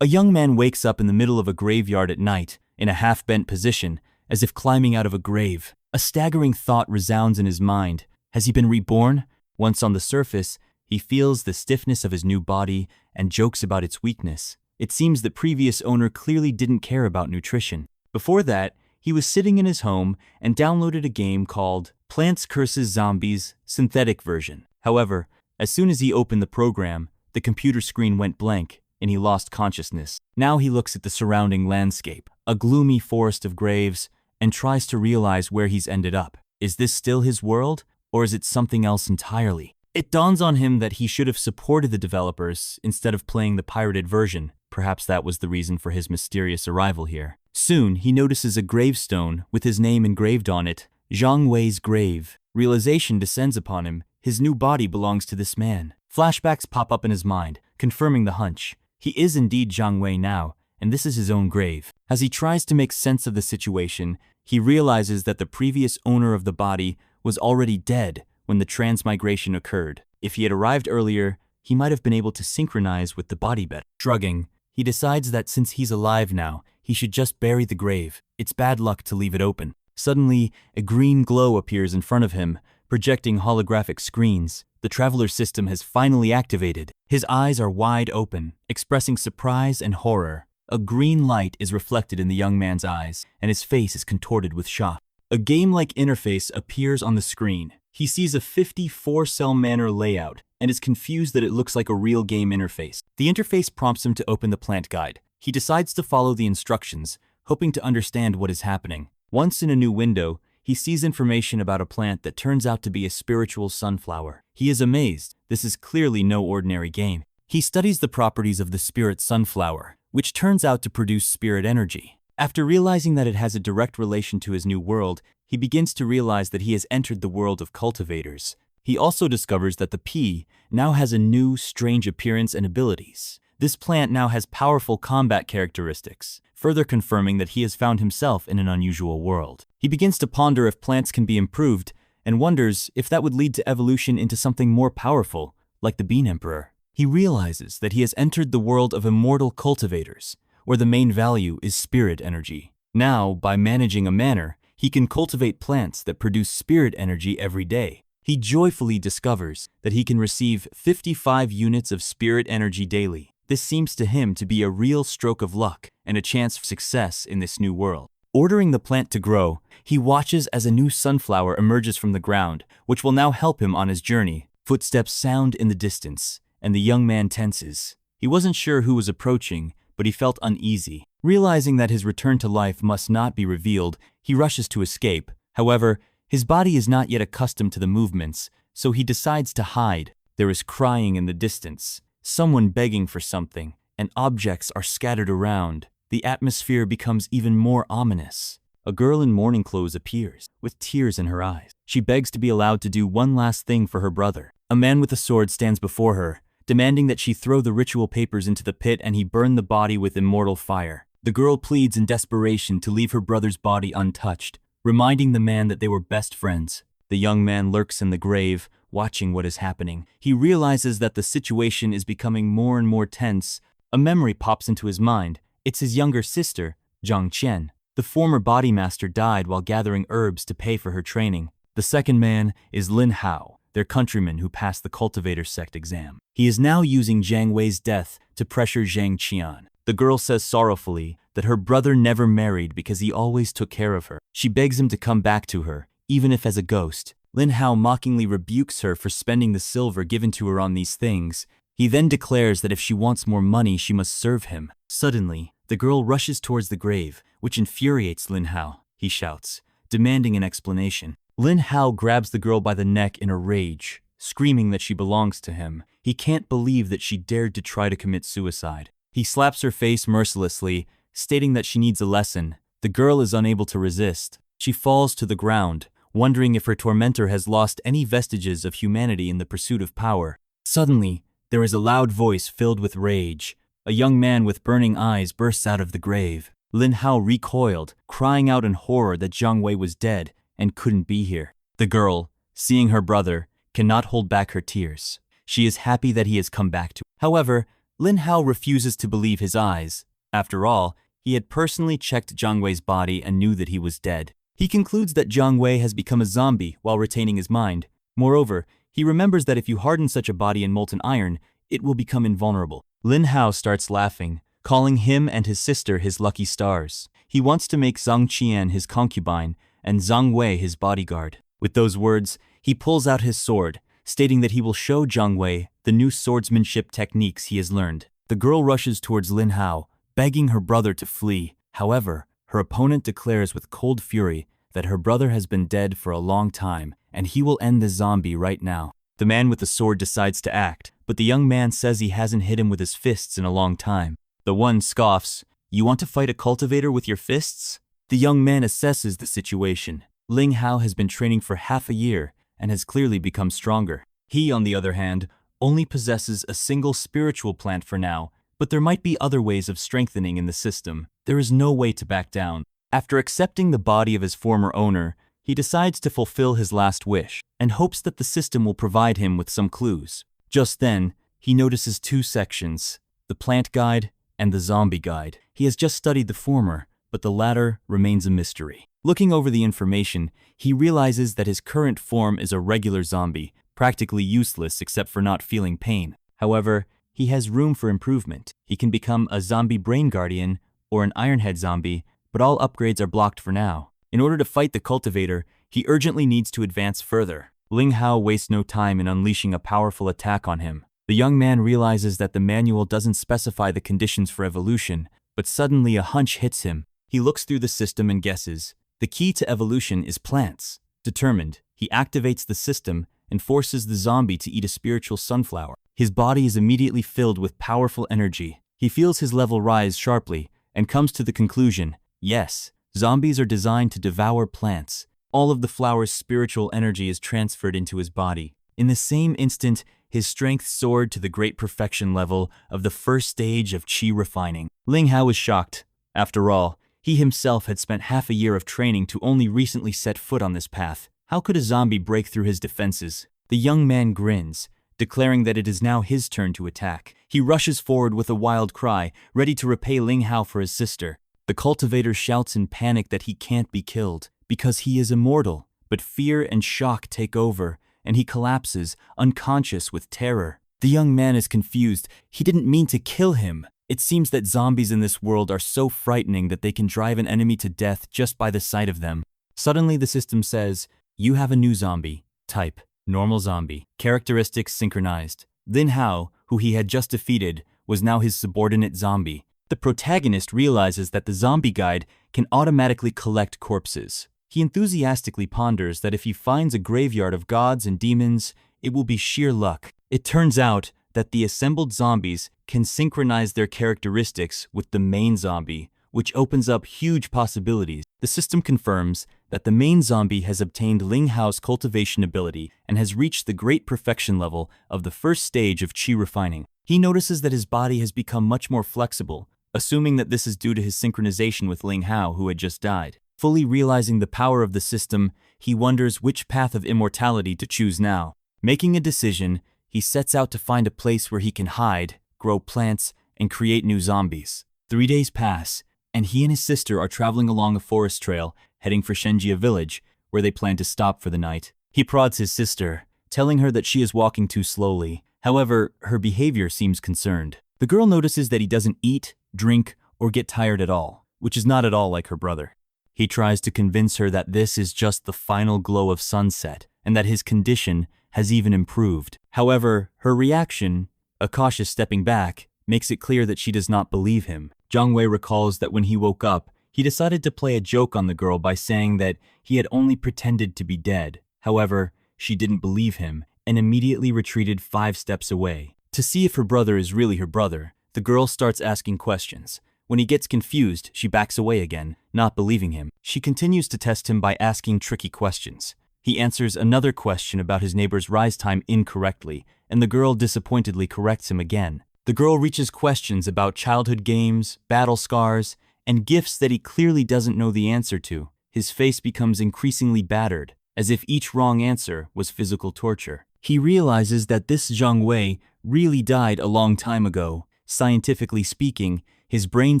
A young man wakes up in the middle of a graveyard at night, in a half-bent position, as if climbing out of a grave. A staggering thought resounds in his mind. Has he been reborn? Once on the surface, he feels the stiffness of his new body and jokes about its weakness. It seems the previous owner clearly didn't care about nutrition. Before that, he was sitting in his home and downloaded a game called Plants vs. Zombies Synthetic Version. However, as soon as he opened the program, the computer screen went blank and he lost consciousness. Now he looks at the surrounding landscape, a gloomy forest of graves, and tries to realize where he's ended up. Is this still his world, or is it something else entirely? It dawns on him that he should have supported the developers instead of playing the pirated version. Perhaps that was the reason for his mysterious arrival here. Soon, he notices a gravestone with his name engraved on it, Zhang Wei's grave. Realization descends upon him. His new body belongs to this man. Flashbacks pop up in his mind, confirming the hunch. He is indeed Zhang Wei now, and this is his own grave. As he tries to make sense of the situation, he realizes that the previous owner of the body was already dead when the transmigration occurred. If he had arrived earlier, he might have been able to synchronize with the body better. Shrugging, he decides that since he's alive now, he should just bury the grave. It's bad luck to leave it open. Suddenly, a green glow appears in front of him, projecting holographic screens. The traveler system has finally activated. His eyes are wide open, expressing surprise and horror. A green light is reflected in the young man's eyes, and his face is contorted with shock. A game-like interface appears on the screen. He sees a 54-cell manner layout and is confused that it looks like a real game interface. The interface prompts him to open the plant guide. He decides to follow the instructions, hoping to understand what is happening. Once in a new window, he sees information about a plant that turns out to be a spiritual sunflower. He is amazed. This is clearly no ordinary game. He studies the properties of the spirit sunflower, which turns out to produce spirit energy. After realizing that it has a direct relation to his new world, he begins to realize that he has entered the world of cultivators. He also discovers that the pea now has a new, strange appearance and abilities. This plant now has powerful combat characteristics, further confirming that he has found himself in an unusual world. He begins to ponder if plants can be improved and wonders if that would lead to evolution into something more powerful, like the Bean Emperor. He realizes that he has entered the world of immortal cultivators, where the main value is spirit energy. Now, by managing a manor, he can cultivate plants that produce spirit energy every day. He joyfully discovers that he can receive 55 units of spirit energy daily. This seems to him to be a real stroke of luck and a chance for success in this new world. Ordering the plant to grow, he watches as a new sunflower emerges from the ground, which will now help him on his journey. Footsteps sound in the distance, and the young man tenses. He wasn't sure who was approaching, but he felt uneasy. Realizing that his return to life must not be revealed, he rushes to escape. However, his body is not yet accustomed to the movements, so he decides to hide. There is crying in the distance, someone begging for something, and objects are scattered around. The atmosphere becomes even more ominous. A girl in mourning clothes appears, with tears in her eyes. She begs to be allowed to do one last thing for her brother. A man with a sword stands before her, demanding that she throw the ritual papers into the pit and he burn the body with immortal fire. The girl pleads in desperation to leave her brother's body untouched, reminding the man that they were best friends. The young man lurks in the grave, watching what is happening. He realizes that the situation is becoming more and more tense. A memory pops into his mind. It's his younger sister, Zhang Qian. The former body master died while gathering herbs to pay for her training. The second man is Lin Hao, their countryman who passed the Cultivator sect exam. He is now using Zhang Wei's death to pressure Zhang Qian. The girl says sorrowfully that her brother never married because he always took care of her. She begs him to come back to her, even if as a ghost. Lin Hao mockingly rebukes her for spending the silver given to her on these things. He then declares that if she wants more money, she must serve him. Suddenly, the girl rushes towards the grave, which infuriates Lin Hao. He shouts, demanding an explanation. Lin Hao grabs the girl by the neck in a rage, screaming that she belongs to him. He can't believe that she dared to try to commit suicide. He slaps her face mercilessly, stating that she needs a lesson. The girl is unable to resist. She falls to the ground, wondering if her tormentor has lost any vestiges of humanity in the pursuit of power. Suddenly, there is a loud voice filled with rage. A young man with burning eyes bursts out of the grave. Lin Hao recoiled, crying out in horror that Zhang Wei was dead and couldn't be here. The girl, seeing her brother, cannot hold back her tears. She is happy that he has come back to her. However, Lin Hao refuses to believe his eyes. After all, he had personally checked Jiang Wei's body and knew that he was dead. He concludes that Jiang Wei has become a zombie while retaining his mind. Moreover, he remembers that if you harden such a body in molten iron, it will become invulnerable. Lin Hao starts laughing, calling him and his sister his lucky stars. He wants to make Zhang Qian his concubine and Zhang Wei his bodyguard. With those words, he pulls out his sword, stating that he will show Jiang Wei the new swordsmanship techniques he has learned. The girl rushes towards Lin Hao, begging her brother to flee. However, her opponent declares with cold fury that her brother has been dead for a long time and he will end the zombie right now. The man with the sword decides to act, but the young man says he hasn't hit him with his fists in a long time. The one scoffs, "You want to fight a cultivator with your fists?" The young man assesses the situation. Ling Hao has been training for half a year and has clearly become stronger. He, on the other hand, only possesses a single spiritual plant for now, but there might be other ways of strengthening in the system. There is no way to back down. After accepting the body of his former owner, he decides to fulfill his last wish and hopes that the system will provide him with some clues. Just then, he notices two sections, the plant guide and the zombie guide. He has just studied the former, but the latter remains a mystery. Looking over the information, he realizes that his current form is a regular zombie, practically useless except for not feeling pain. However, he has room for improvement. He can become a zombie brain guardian or an ironhead zombie, but all upgrades are blocked for now. In order to fight the cultivator, he urgently needs to advance further. Ling Hao wastes no time in unleashing a powerful attack on him. The young man realizes that the manual doesn't specify the conditions for evolution, but suddenly a hunch hits him. He looks through the system and guesses. The key to evolution is plants. Determined, he activates the system and forces the zombie to eat a spiritual sunflower. His body is immediately filled with powerful energy. He feels his level rise sharply and comes to the conclusion, yes, zombies are designed to devour plants. All of the flower's spiritual energy is transferred into his body. In the same instant, his strength soared to the great perfection level of the first stage of qi refining. Ling Hao was shocked. After all, he himself had spent half a year of training to only recently set foot on this path. How could a zombie break through his defenses? The young man grins, declaring that it is now his turn to attack. He rushes forward with a wild cry, ready to repay Ling Hao for his sister. The cultivator shouts in panic that he can't be killed, because he is immortal. But fear and shock take over, and he collapses, unconscious with terror. The young man is confused. He didn't mean to kill him. It seems that zombies in this world are so frightening that they can drive an enemy to death just by the sight of them. Suddenly the system says, "You have a new zombie. Type, normal zombie. Characteristics synchronized." Lin Hao, who he had just defeated, was now his subordinate zombie. The protagonist realizes that the zombie guide can automatically collect corpses. He enthusiastically ponders that if he finds a graveyard of gods and demons, it will be sheer luck. It turns out that the assembled zombies can synchronize their characteristics with the main zombie, which opens up huge possibilities. The system confirms that the main zombie has obtained Ling Hao's cultivation ability and has reached the great perfection level of the first stage of qi refining. He notices that his body has become much more flexible, assuming that this is due to his synchronization with Ling Hao, who had just died. Fully realizing the power of the system, he wonders which path of immortality to choose now. Making a decision, he sets out to find a place where he can hide, grow plants, and create new zombies. 3 days pass, and he and his sister are traveling along a forest trail, heading for Shenia village, where they plan to stop for the night. He prods his sister, telling her that she is walking too slowly. However, her behavior seems concerned. The girl notices that he doesn't eat, drink, or get tired at all, which is not at all like her brother. He tries to convince her that this is just the final glow of sunset, and that his condition has even improved. However, her reaction, a cautious stepping back, makes it clear that she does not believe him. Jiang Wei recalls that when he woke up, he decided to play a joke on the girl by saying that he had only pretended to be dead. However, she didn't believe him and immediately retreated 5 steps away. To see if her brother is really her brother, the girl starts asking questions. When he gets confused, she backs away again, not believing him. She continues to test him by asking tricky questions. He answers another question about his neighbor's rise time incorrectly, and the girl disappointedly corrects him again. The girl reaches questions about childhood games, battle scars, and gifts that he clearly doesn't know the answer to. His face becomes increasingly battered, as if each wrong answer was physical torture. He realizes that this Jiang Wei really died a long time ago, Scientifically speaking, his brain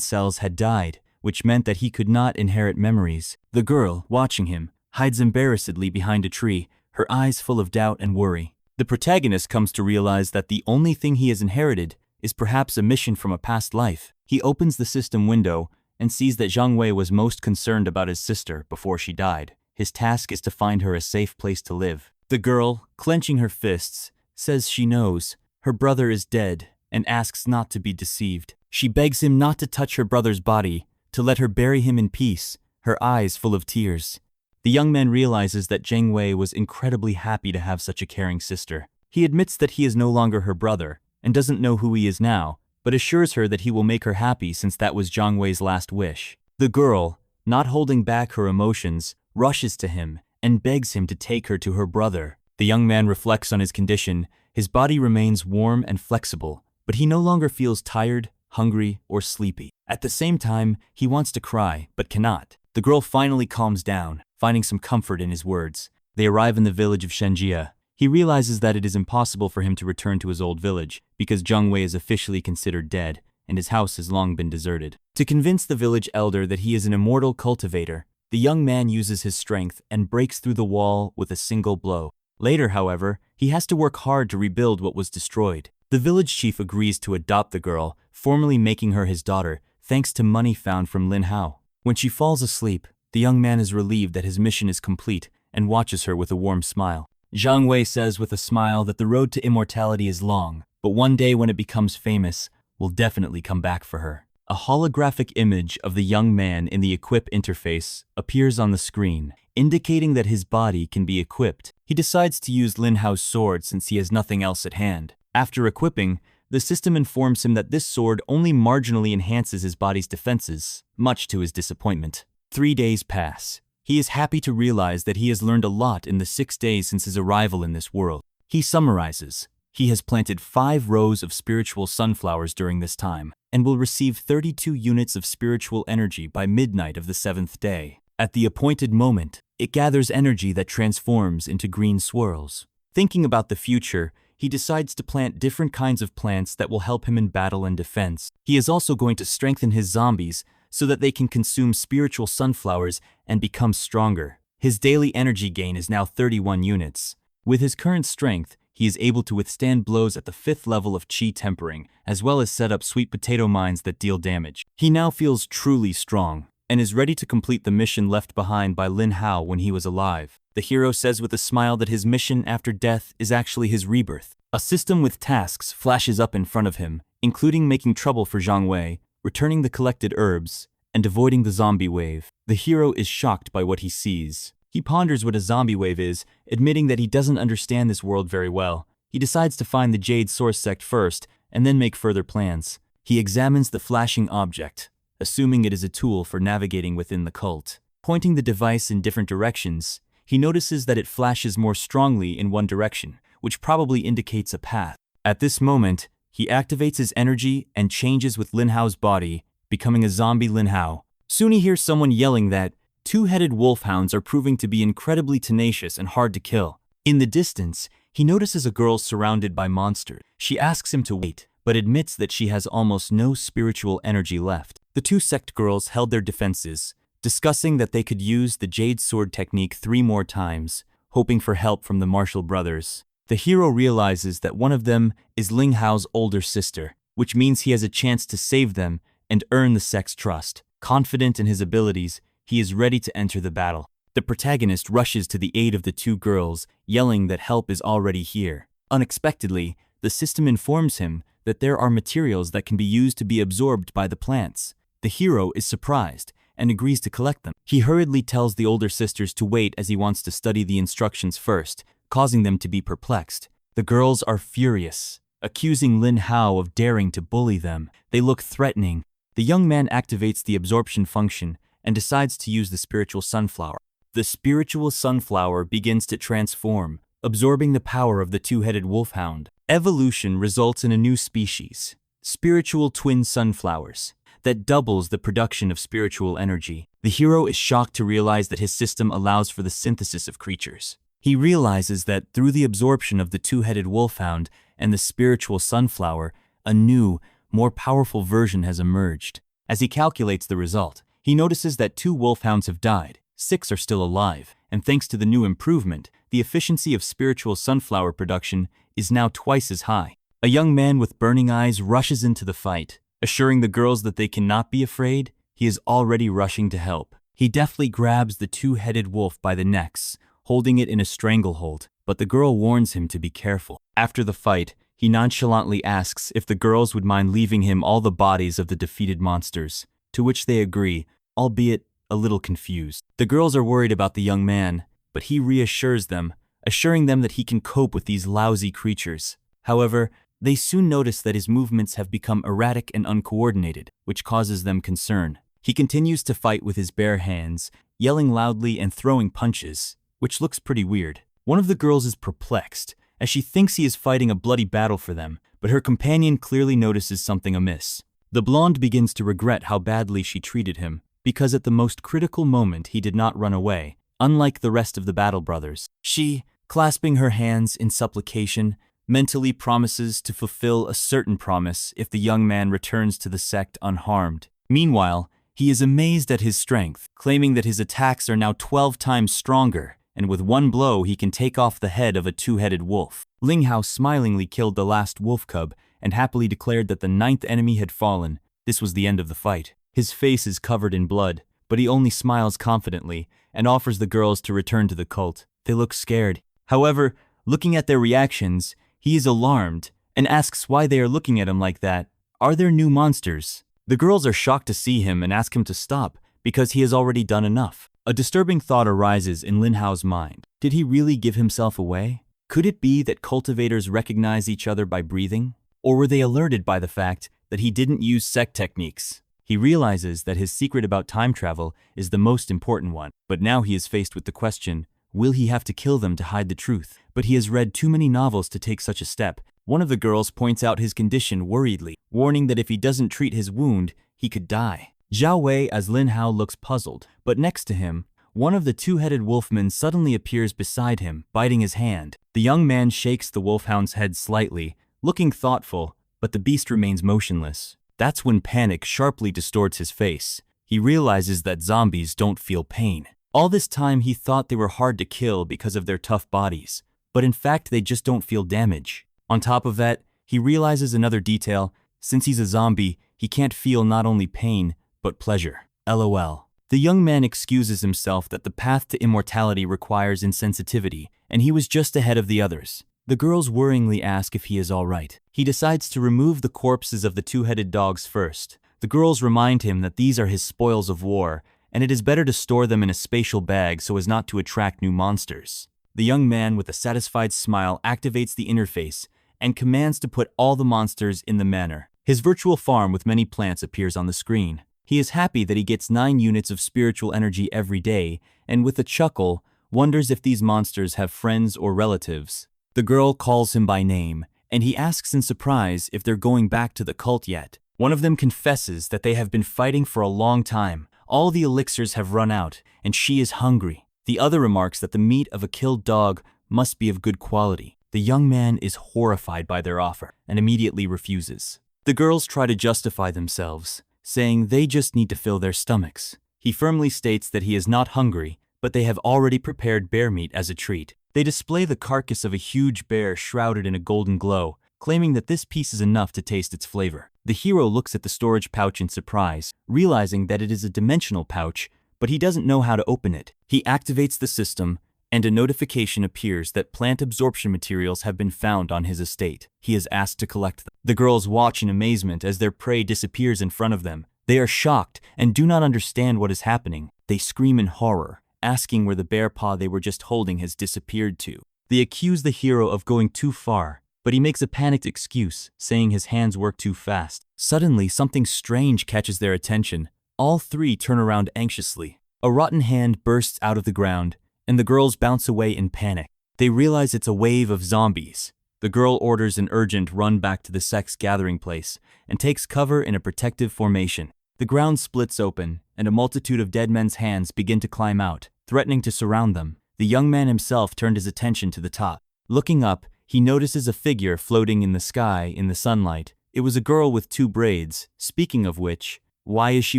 cells had died, which meant that he could not inherit memories. The girl, watching him, hides embarrassedly behind a tree, her eyes full of doubt and worry. The protagonist comes to realize that the only thing he has inherited is perhaps a mission from a past life. He opens the system window and sees that Zhang Wei was most concerned about his sister before she died. His task is to find her a safe place to live. The girl, clenching her fists, says she knows her brother is dead and asks not to be deceived. She begs him not to touch her brother's body, to let her bury him in peace, her eyes full of tears. The young man realizes that Zhang Wei was incredibly happy to have such a caring sister. He admits that he is no longer her brother and doesn't know who he is now, but assures her that he will make her happy since that was Zhang Wei's last wish. The girl, not holding back her emotions, rushes to him and begs him to take her to her brother. The young man reflects on his condition. His body remains warm and flexible, but he no longer feels tired, hungry, or sleepy. At the same time, he wants to cry, but cannot. The girl finally calms down, finding some comfort in his words. They arrive in the village of Shenia. He realizes that it is impossible for him to return to his old village, because Zhang Wei is officially considered dead, and his house has long been deserted. To convince the village elder that he is an immortal cultivator, the young man uses his strength and breaks through the wall with a single blow. Later, however, he has to work hard to rebuild what was destroyed. The village chief agrees to adopt the girl, formally making her his daughter, thanks to money found from Lin Hao. When she falls asleep, the young man is relieved that his mission is complete and watches her with a warm smile. Zhang Wei says with a smile that the road to immortality is long, but one day when it becomes famous, will definitely come back for her. A holographic image of the young man in the equip interface appears on the screen, indicating that his body can be equipped. He decides to use Lin Hao's sword since he has nothing else at hand. After equipping, the system informs him that this sword only marginally enhances his body's defenses, much to his disappointment. 3 days pass. He is happy to realize that he has learned a lot in the 6 days since his arrival in this world. He summarizes. He has planted 5 rows of spiritual sunflowers during this time, and will receive 32 units of spiritual energy by midnight of the 7th day. At the appointed moment, it gathers energy that transforms into green swirls. Thinking about the future, he decides to plant different kinds of plants that will help him in battle and defense. He is also going to strengthen his zombies so that they can consume spiritual sunflowers and become stronger. His daily energy gain is now 31 units. With his current strength, he is able to withstand blows at the 5th level of Qi tempering, as well as set up sweet potato mines that deal damage. He now feels truly strong, and is ready to complete the mission left behind by Lin Hao when he was alive. The hero says with a smile that his mission after death is actually his rebirth. A system with tasks flashes up in front of him, including making trouble for Zhang Wei, returning the collected herbs, and avoiding the zombie wave. The hero is shocked by what he sees. He ponders what a zombie wave is, admitting that he doesn't understand this world very well. He decides to find the Jade Source sect first, and then make further plans. He examines the flashing object, assuming it is a tool for navigating within the cult. Pointing the device in different directions, he notices that it flashes more strongly in one direction, which probably indicates a path. At this moment, he activates his energy and changes with Lin Hao's body, becoming a zombie Lin Hao. Soon he hears someone yelling that 2-headed wolfhounds are proving to be incredibly tenacious and hard to kill. In the distance, he notices a girl surrounded by monsters. She asks him to wait, but admits that she has almost no spiritual energy left. The 2 sect girls held their defenses, discussing that they could use the Jade Sword technique 3 more times, hoping for help from the Marshall brothers. The hero realizes that one of them is Ling Hao's older sister, which means he has a chance to save them and earn the sect's trust. Confident in his abilities, he is ready to enter the battle. The protagonist rushes to the aid of the 2 girls, yelling that help is already here. Unexpectedly, the system informs him that there are materials that can be used to be absorbed by the plants. The hero is surprised and agrees to collect them. He hurriedly tells the older sisters to wait as he wants to study the instructions first, causing them to be perplexed. The girls are furious, accusing Lin Hao of daring to bully them. They look threatening. The young man activates the absorption function and decides to use the spiritual sunflower. The spiritual sunflower begins to transform, absorbing the power of the 2-headed wolfhound. Evolution results in a new species, spiritual twin sunflowers, that doubles the production of spiritual energy. The hero is shocked to realize that his system allows for the synthesis of creatures. He realizes that through the absorption of the 2-headed wolfhound and the spiritual sunflower, a new, more powerful version has emerged. As he calculates the result, he notices that 2 wolfhounds have died, 6 are still alive, and thanks to the new improvement, the efficiency of spiritual sunflower production is now twice as high. A young man with burning eyes rushes into the fight, assuring the girls that they cannot be afraid. He is already rushing to help. He deftly grabs the 2-headed wolf by the necks, holding it in a stranglehold, but the girl warns him to be careful. After the fight, he nonchalantly asks if the girls would mind leaving him all the bodies of the defeated monsters, to which they agree, albeit a little confused. The girls are worried about the young man, but he reassures them, assuring them that he can cope with these lousy creatures. However, they soon notice that his movements have become erratic and uncoordinated, which causes them concern. He continues to fight with his bare hands, yelling loudly and throwing punches, which looks pretty weird. One of the girls is perplexed, as she thinks he is fighting a bloody battle for them, but her companion clearly notices something amiss. The blonde begins to regret how badly she treated him, because at the most critical moment he did not run away, unlike the rest of the Battle Brothers. She, clasping her hands in supplication, mentally promises to fulfill a certain promise if the young man returns to the sect unharmed. Meanwhile, he is amazed at his strength, claiming that his attacks are now 12 times stronger, and with one blow he can take off the head of a 2-headed wolf. Ling Hao smilingly killed the last wolf cub and happily declared that the 9th enemy had fallen. This was the end of the fight. His face is covered in blood, but he only smiles confidently and offers the girls to return to the cult. They look scared. However, looking at their reactions, he is alarmed and asks why they are looking at him like that. Are there new monsters? The girls are shocked to see him and ask him to stop because he has already done enough. A disturbing thought arises in Lin Hao's mind. Did he really give himself away? Could it be that cultivators recognize each other by breathing? Or were they alerted by the fact that he didn't use sect techniques? He realizes that his secret about time travel is the most important one, but now he is faced with the question, will he have to kill them to hide the truth? But he has read too many novels to take such a step. One of the girls points out his condition worriedly, warning that if he doesn't treat his wound, he could die. Zhao Wei as Lin Hao looks puzzled, but next to him, one of the 2-headed wolfmen suddenly appears beside him, biting his hand. The young man shakes the wolfhound's head slightly, looking thoughtful, but the beast remains motionless. That's when panic sharply distorts his face. He realizes that zombies don't feel pain. All this time he thought they were hard to kill because of their tough bodies, but in fact they just don't feel damage. On top of that, he realizes another detail. Since he's a zombie, he can't feel not only pain, but pleasure. LOL. The young man excuses himself that the path to immortality requires insensitivity, and he was just ahead of the others. The girls worryingly ask if he is alright. He decides to remove the corpses of the 2-headed dogs first. The girls remind him that these are his spoils of war, and it is better to store them in a spatial bag so as not to attract new monsters. The young man with a satisfied smile activates the interface and commands to put all the monsters in the manor. His virtual farm with many plants appears on the screen. He is happy that he gets 9 units of spiritual energy every day, and with a chuckle, wonders if these monsters have friends or relatives. The girl calls him by name, and he asks in surprise if they're going back to the cult yet. One of them confesses that they have been fighting for a long time. All the elixirs have run out, and she is hungry. The other remarks that the meat of a killed dog must be of good quality. The young man is horrified by their offer and immediately refuses. The girls try to justify themselves, saying they just need to fill their stomachs. He firmly states that he is not hungry, but they have already prepared bear meat as a treat. They display the carcass of a huge bear shrouded in a golden glow, claiming that this piece is enough to taste its flavor. The hero looks at the storage pouch in surprise, realizing that it is a dimensional pouch, but he doesn't know how to open it. He activates the system, and a notification appears that plant absorption materials have been found on his estate. He is asked to collect them. The girls watch in amazement as their prey disappears in front of them. They are shocked and do not understand what is happening. They scream in horror, asking where the bear paw they were just holding has disappeared to. They accuse the hero of going too far, but he makes a panicked excuse, saying his hands work too fast. Suddenly, something strange catches their attention. All 3 turn around anxiously. A rotten hand bursts out of the ground, and the girls bounce away in panic. They realize it's a wave of zombies. The girl orders an urgent run back to the sect's gathering place and takes cover in a protective formation. The ground splits open, and a multitude of dead men's hands begin to climb out, threatening to surround them. The young man himself turned his attention to the top. Looking up, he notices a figure floating in the sky in the sunlight. It was a girl with 2 braids. Speaking of which, why is she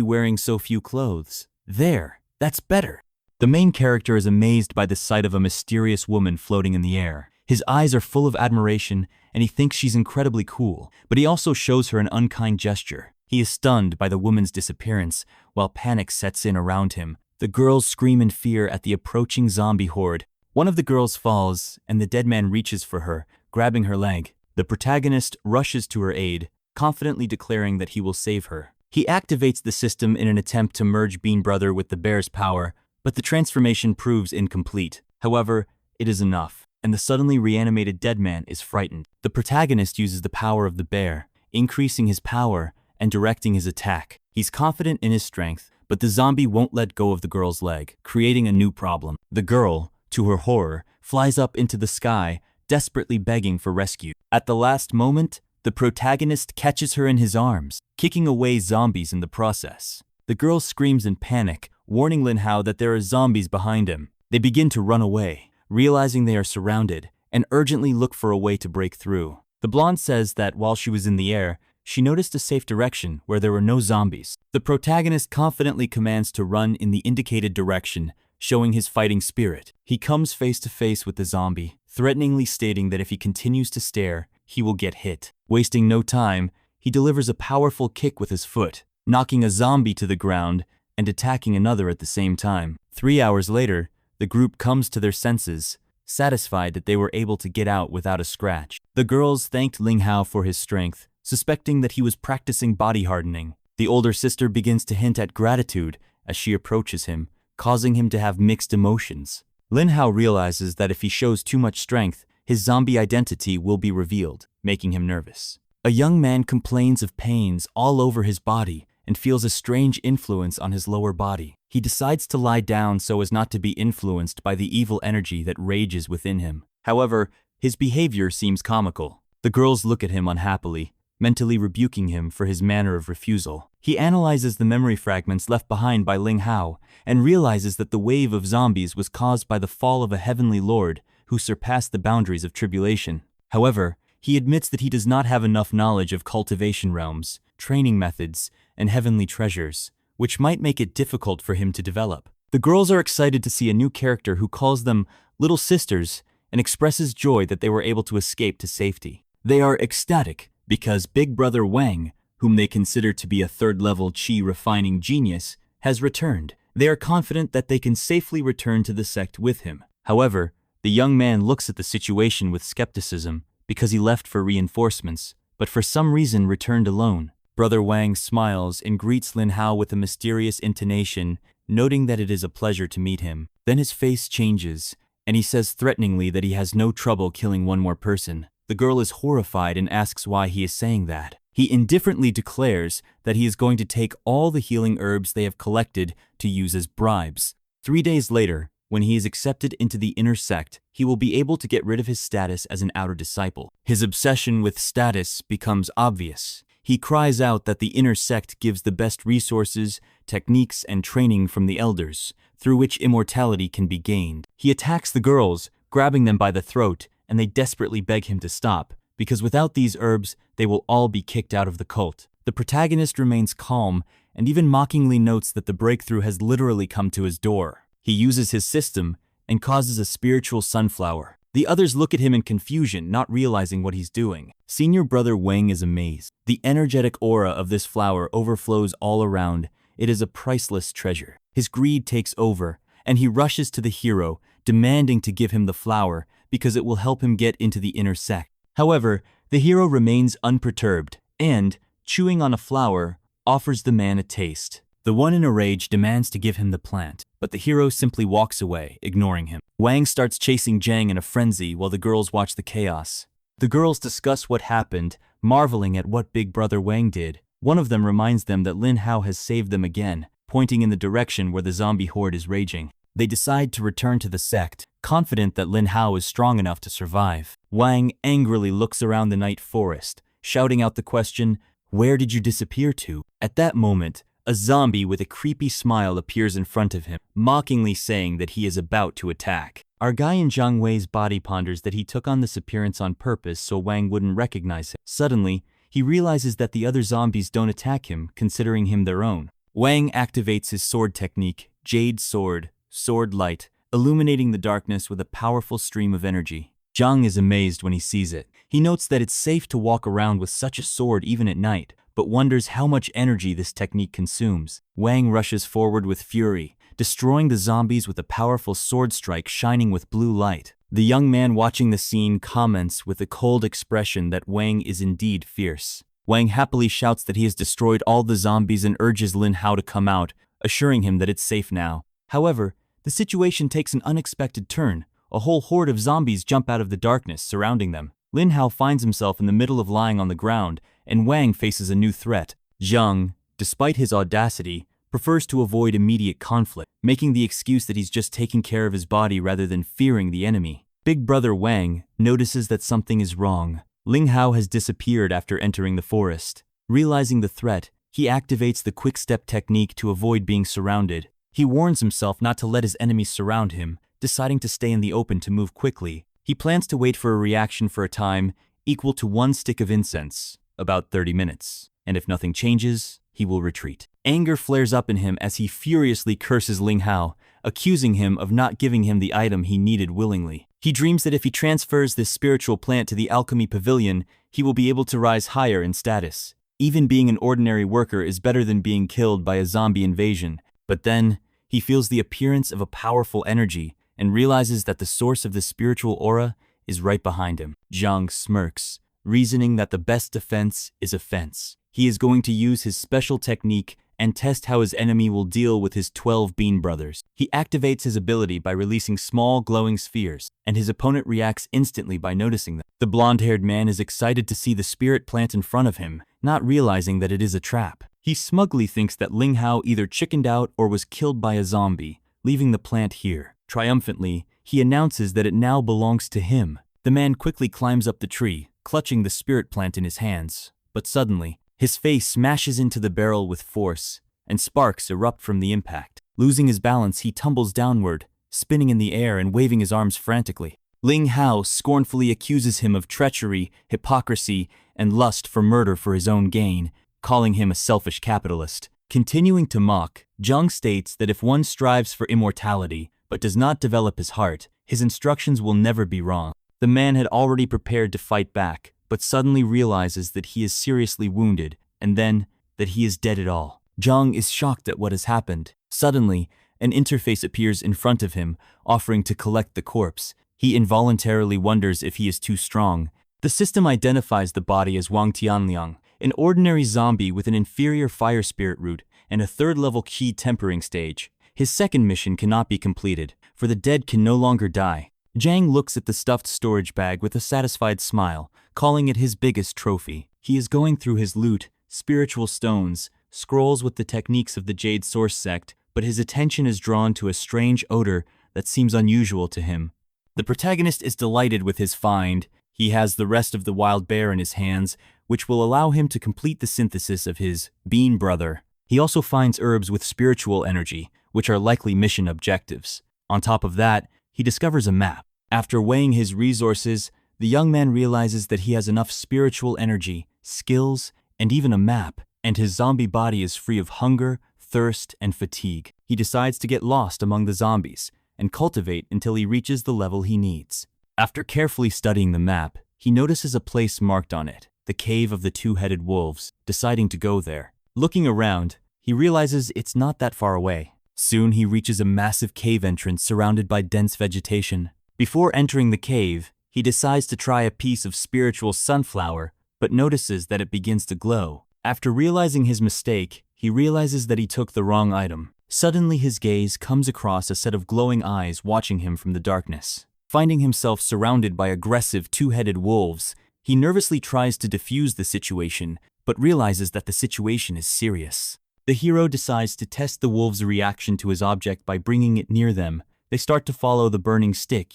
wearing so few clothes? There, that's better. The main character is amazed by the sight of a mysterious woman floating in the air. His eyes are full of admiration, and he thinks she's incredibly cool, but he also shows her an unkind gesture. He is stunned by the woman's disappearance, while panic sets in around him. The girls scream in fear at the approaching zombie horde. One of the girls falls, and the dead man reaches for her, grabbing her leg. The protagonist rushes to her aid, confidently declaring that he will save her. He activates the system in an attempt to merge Bean Brother with the bear's power, but the transformation proves incomplete. However, it is enough, and the suddenly reanimated dead man is frightened. The protagonist uses the power of the bear, increasing his power and directing his attack. He's confident in his strength, but the zombie won't let go of the girl's leg, creating a new problem. The girl, to her horror, flies up into the sky, desperately begging for rescue. At the last moment, the protagonist catches her in his arms, kicking away zombies in the process. The girl screams in panic, warning Lin Hao that there are zombies behind him. They begin to run away, realizing they are surrounded, and urgently look for a way to break through. The blonde says that while she was in the air, she noticed a safe direction where there were no zombies. The protagonist confidently commands to run in the indicated direction, showing his fighting spirit. He comes face to face with the zombie, threateningly stating that if he continues to stare, he will get hit. Wasting no time, he delivers a powerful kick with his foot, knocking a zombie to the ground and attacking another at the same time. 3 hours later, the group comes to their senses, satisfied that they were able to get out without a scratch. The girls thanked Ling Hao for his strength, suspecting that he was practicing body hardening. The older sister begins to hint at gratitude as she approaches him, causing him to have mixed emotions. Lin Hao realizes that if he shows too much strength, his zombie identity will be revealed, making him nervous. A young man complains of pains all over his body and feels a strange influence on his lower body. He decides to lie down so as not to be influenced by the evil energy that rages within him. However, his behavior seems comical. The girls look at him unhappily, mentally rebuking him for his manner of refusal. He analyzes the memory fragments left behind by Ling Hao and realizes that the wave of zombies was caused by the fall of a heavenly lord who surpassed the boundaries of tribulation. However, he admits that he does not have enough knowledge of cultivation realms, training methods, and heavenly treasures, which might make it difficult for him to develop. The girls are excited to see a new character who calls them little sisters and expresses joy that they were able to escape to safety. They are ecstatic because Big Brother Wang, whom they consider to be a third-level chi refining genius, has returned. They are confident that they can safely return to the sect with him. However, the young man looks at the situation with skepticism because he left for reinforcements, but for some reason returned alone. Brother Wang smiles and greets Lin Hao with a mysterious intonation, noting that it is a pleasure to meet him. Then his face changes, and he says threateningly that he has no trouble killing one more person. The girl is horrified and asks why he is saying that. He indifferently declares that he is going to take all the healing herbs they have collected to use as bribes. 3 days later, when he is accepted into the inner sect, he will be able to get rid of his status as an outer disciple. His obsession with status becomes obvious. He cries out that the inner sect gives the best resources, techniques, and training from the elders, through which immortality can be gained. He attacks the girls, grabbing them by the throat, and they desperately beg him to stop, because without these herbs, they will all be kicked out of the cult. The protagonist remains calm and even mockingly notes that the breakthrough has literally come to his door. He uses his system and causes a spiritual sunflower. The others look at him in confusion, not realizing what he's doing. Senior Brother Wang is amazed. The energetic aura of this flower overflows all around. It is a priceless treasure. His greed takes over, and he rushes to the hero, demanding to give him the flower because it will help him get into the inner sect. However, the hero remains unperturbed and, chewing on a flower, offers the man a taste. The one in a rage demands to give him the plant, but the hero simply walks away, ignoring him. Wang starts chasing Zhang in a frenzy while the girls watch the chaos. The girls discuss what happened, marveling at what Big Brother Wang did. One of them reminds them that Lin Hao has saved them again, pointing in the direction where the zombie horde is raging. They decide to return to the sect, confident that Lin Hao is strong enough to survive. Wang angrily looks around the night forest, shouting out the question, "Where did you disappear to?" At that moment, a zombie with a creepy smile appears in front of him, mockingly saying that he is about to attack. Our guy in Zhang Wei's body ponders that he took on this appearance on purpose so Wang wouldn't recognize him. Suddenly, he realizes that the other zombies don't attack him, considering him their own. Wang activates his sword technique, Jade Sword, Sword Light, illuminating the darkness with a powerful stream of energy. Zhang is amazed when he sees it. He notes that it's safe to walk around with such a sword even at night, but wonders how much energy this technique consumes. Wang rushes forward with fury, destroying the zombies with a powerful sword strike shining with blue light. The young man watching the scene comments with a cold expression that Wang is indeed fierce. Wang happily shouts that he has destroyed all the zombies and urges Lin Hao to come out, assuring him that it's safe now. However, the situation takes an unexpected turn. A whole horde of zombies jump out of the darkness surrounding them. Lin Hao finds himself in the middle of lying on the ground, and Wang faces a new threat. Zhang, despite his audacity, prefers to avoid immediate conflict, making the excuse that he's just taking care of his body rather than fearing the enemy. Big brother Wang notices that something is wrong. Ling Hao has disappeared after entering the forest. Realizing the threat, he activates the quick step technique to avoid being surrounded. He warns himself not to let his enemies surround him, deciding to stay in the open to move quickly. He plans to wait for a reaction for a time equal to 1 stick of incense, about 30 minutes, and if nothing changes, he will retreat. Anger flares up in him as he furiously curses Ling Hao, accusing him of not giving him the item he needed willingly. He dreams that if he transfers this spiritual plant to the alchemy pavilion, he will be able to rise higher in status. Even being an ordinary worker is better than being killed by a zombie invasion. But then, he feels the appearance of a powerful energy and realizes that the source of the spiritual aura is right behind him. Zhang smirks, reasoning that the best defense is offense. He is going to use his special technique and test how his enemy will deal with his 12 bean brothers. He activates his ability by releasing small glowing spheres, and his opponent reacts instantly by noticing them. The blonde-haired man is excited to see the spirit plant in front of him, not realizing that it is a trap. He smugly thinks that Ling Hao either chickened out or was killed by a zombie, leaving the plant here. Triumphantly, he announces that it now belongs to him. The man quickly climbs up the tree, clutching the spirit plant in his hands. But suddenly, his face smashes into the barrel with force, and sparks erupt from the impact. Losing his balance, he tumbles downward, spinning in the air and waving his arms frantically. Ling Hao scornfully accuses him of treachery, hypocrisy, and lust for murder for his own gain, calling him a selfish capitalist. Continuing to mock, Zhang states that if one strives for immortality, but does not develop his heart, his instructions will never be wrong. The man had already prepared to fight back, but suddenly realizes that he is seriously wounded, and then that he is dead at all. Zhang is shocked at what has happened. Suddenly, an interface appears in front of him, offering to collect the corpse. He involuntarily wonders if he is too strong. The system identifies the body as Wang Tianliang, an ordinary zombie with an inferior fire spirit root and a third-level qi tempering stage. His second mission cannot be completed, for the dead can no longer die. Zhang looks at the stuffed storage bag with a satisfied smile, calling it his biggest trophy. He is going through his loot, spiritual stones, scrolls with the techniques of the Jade Source sect, but his attention is drawn to a strange odor that seems unusual to him. The protagonist is delighted with his find. He has the rest of the wild bear in his hands, which will allow him to complete the synthesis of his bean brother. He also finds herbs with spiritual energy, which are likely mission objectives. On top of that, he discovers a map. After weighing his resources, the young man realizes that he has enough spiritual energy, skills, and even a map, and his zombie body is free of hunger, thirst, and fatigue. He decides to get lost among the zombies and cultivate until he reaches the level he needs. After carefully studying the map, he notices a place marked on it, the cave of the two-headed wolves, deciding to go there. Looking around, he realizes it's not that far away. Soon he reaches a massive cave entrance surrounded by dense vegetation. Before entering the cave, he decides to try a piece of spiritual sunflower, but notices that it begins to glow. After realizing his mistake, he realizes that he took the wrong item. Suddenly his gaze comes across a set of glowing eyes watching him from the darkness. Finding himself surrounded by aggressive two-headed wolves, he nervously tries to defuse the situation, but realizes that the situation is serious. The hero decides to test the wolves' reaction to his object by bringing it near them. They start to follow the burning stick,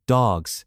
dogs,